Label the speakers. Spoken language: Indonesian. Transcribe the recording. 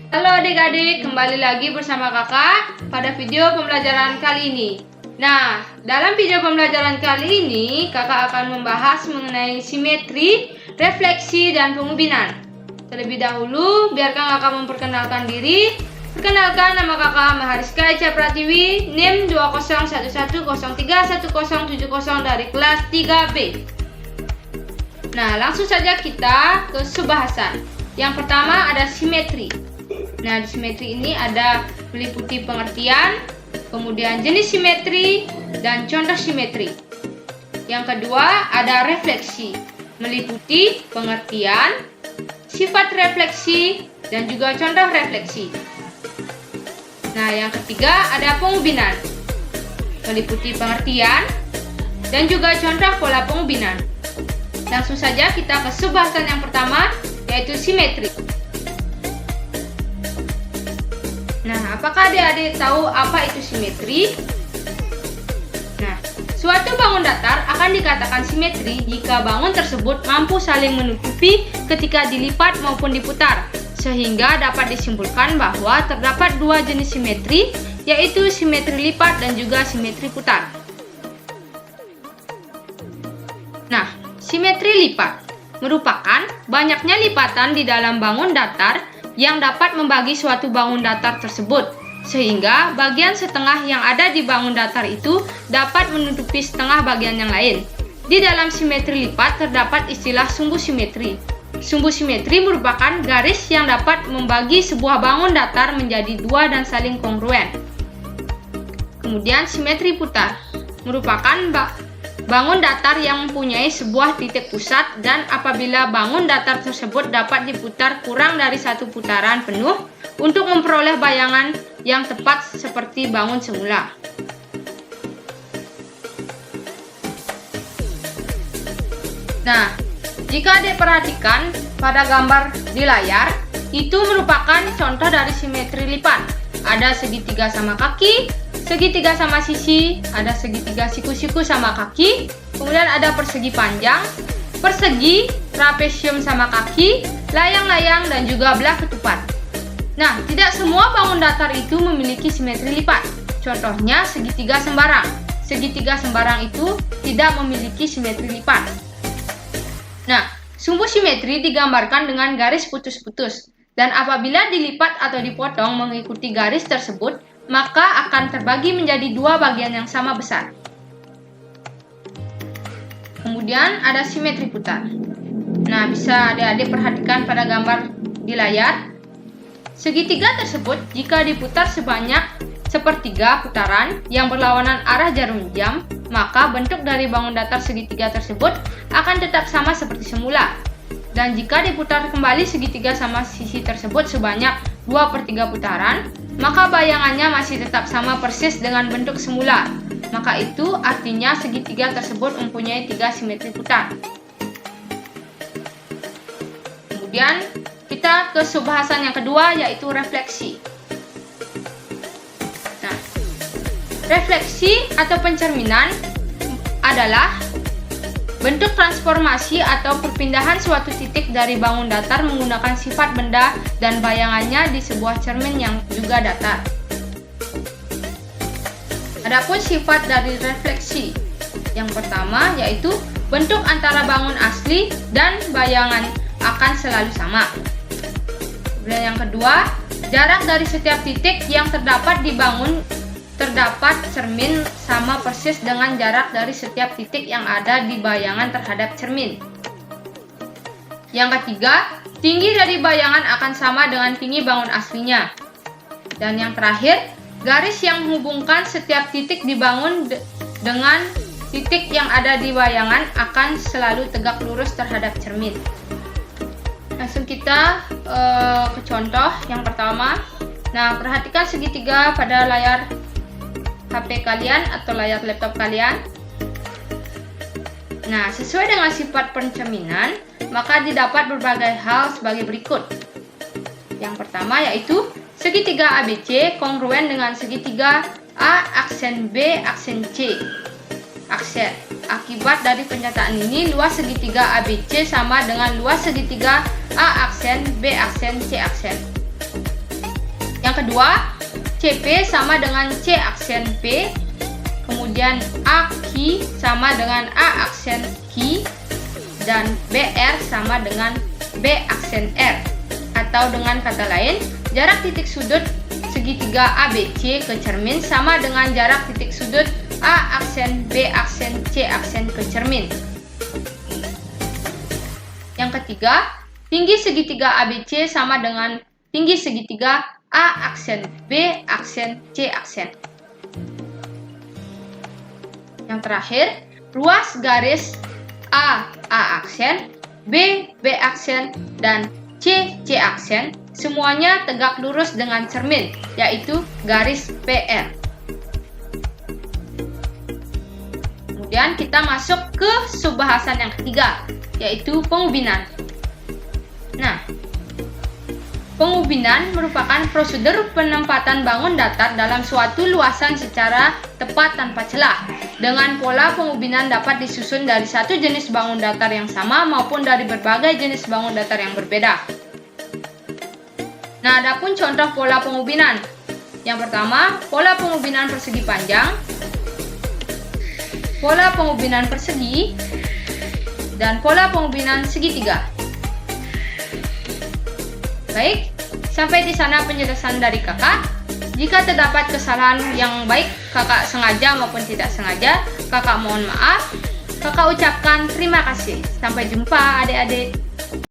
Speaker 1: Halo adik-adik, kembali lagi bersama kakak pada video pembelajaran kali ini. Nah, dalam video pembelajaran kali ini kakak akan membahas mengenai simetri, refleksi, dan pengubinan. Terlebih dahulu, biarkan kakak memperkenalkan diri. Perkenalkan, nama kakak Mahariska Echa Pratiwi, NIM 20111031070 dari kelas 3B. Nah, langsung saja kita ke subbahasan. Yang pertama ada simetri. Nah, di simetri ini ada meliputi pengertian, kemudian jenis simetri, dan contoh simetri. Yang kedua ada refleksi, meliputi pengertian, sifat refleksi, dan juga contoh refleksi. Nah, yang ketiga ada pengubinan, meliputi pengertian, dan juga contoh pola pengubinan. Langsung saja kita ke subbahasan yang pertama, yaitu simetri. Nah, apakah adik-adik tahu apa itu simetri? Nah, suatu bangun datar akan dikatakan simetri jika bangun tersebut mampu saling menutupi ketika dilipat maupun diputar, sehingga dapat disimpulkan bahwa terdapat dua jenis simetri, yaitu simetri lipat dan juga simetri putar. Nah, simetri lipat merupakan banyaknya lipatan di dalam bangun datar yang dapat membagi suatu bangun datar tersebut, sehingga bagian setengah yang ada di bangun datar itu dapat menutupi setengah bagian yang lain. Di dalam simetri lipat terdapat istilah sumbu simetri. Sumbu simetri merupakan garis yang dapat membagi sebuah bangun datar menjadi dua dan saling kongruen. Kemudian simetri putar merupakan bangun datar yang mempunyai sebuah titik pusat, dan apabila bangun datar tersebut dapat diputar kurang dari satu putaran penuh untuk memperoleh bayangan yang tepat seperti bangun semula. Nah, jika adik perhatikan pada gambar di layar, itu merupakan contoh dari simetri lipat. Ada segitiga sama kaki, segitiga sama sisi, ada segitiga siku-siku sama kaki, kemudian ada persegi panjang, persegi, trapesium sama kaki, layang-layang, dan juga belah ketupat. Nah, tidak semua bangun datar itu memiliki simetri lipat. Contohnya segitiga sembarang. Segitiga sembarang itu tidak memiliki simetri lipat. Nah, sumbu simetri digambarkan dengan garis putus-putus, dan apabila dilipat atau dipotong mengikuti garis tersebut, maka akan terbagi menjadi dua bagian yang sama besar. Kemudian ada simetri putar. Nah, bisa adik-adik perhatikan pada gambar di layar. Segitiga tersebut jika diputar sebanyak sepertiga putaran yang berlawanan arah jarum jam, maka bentuk dari bangun datar segitiga tersebut akan tetap sama seperti semula. Dan jika diputar kembali segitiga sama sisi tersebut sebanyak 2/3 putaran, maka bayangannya masih tetap sama persis dengan bentuk semula. Maka itu artinya segitiga tersebut mempunyai 3 simetri putar. Kemudian kita ke subbahasan yang kedua, yaitu refleksi. Nah, refleksi atau pencerminan adalah bentuk transformasi atau perpindahan suatu titik dari bangun datar menggunakan sifat benda dan bayangannya di sebuah cermin yang juga datar. Adapun sifat dari refleksi, yang pertama yaitu bentuk antara bangun asli dan bayangan akan selalu sama. Kemudian yang kedua, jarak dari setiap titik yang terdapat di bangun terdapat cermin sama persis dengan jarak dari setiap titik yang ada di bayangan terhadap cermin. Yang ketiga, tinggi dari bayangan akan sama dengan tinggi bangun aslinya. Dan yang terakhir, garis yang menghubungkan setiap titik di bangun dengan titik yang ada di bayangan akan selalu tegak lurus terhadap cermin. Langsung kita ke contoh yang pertama. Nah, perhatikan segitiga pada layar HP kalian atau layar laptop kalian. Nah, sesuai dengan sifat pencerminan, maka didapat berbagai hal sebagai berikut. Yang pertama yaitu segitiga ABC kongruen dengan segitiga A aksen B aksen C aksen. Akibat dari penyataan ini, luas segitiga ABC sama dengan luas segitiga A aksen, B aksen, C aksen. kedua, CP sama dengan C aksen P. Kemudian AQ sama dengan A aksen Q. Dan BR sama dengan B aksen R. Atau dengan kata lain, jarak titik sudut segitiga ABC ke cermin sama dengan jarak titik sudut A aksen B aksen C aksen ke cermin. Yang ketiga, tinggi segitiga ABC sama dengan tinggi segitiga A aksen B aksen C aksen. Yang terakhir, ruas garis A aksen, B aksen, dan C aksen semuanya tegak lurus dengan cermin, yaitu garis PR. Kemudian kita masuk ke subbahasan yang ketiga, yaitu pengubinan. Nah, pengubinan merupakan prosedur penempatan bangun datar dalam suatu luasan secara tepat tanpa celah. Dengan pola pengubinan dapat disusun dari satu jenis bangun datar yang sama maupun dari berbagai jenis bangun datar yang berbeda. Nah, adapun contoh pola pengubinan. Yang pertama, pola pengubinan persegi panjang, pola pengubinan persegi, dan pola pengubinan segitiga. Baik, sampai di sana penjelasan dari kakak. Jika terdapat kesalahan yang baik kakak sengaja maupun tidak sengaja, kakak mohon maaf. Kakak ucapkan terima kasih. Sampai jumpa adik-adik.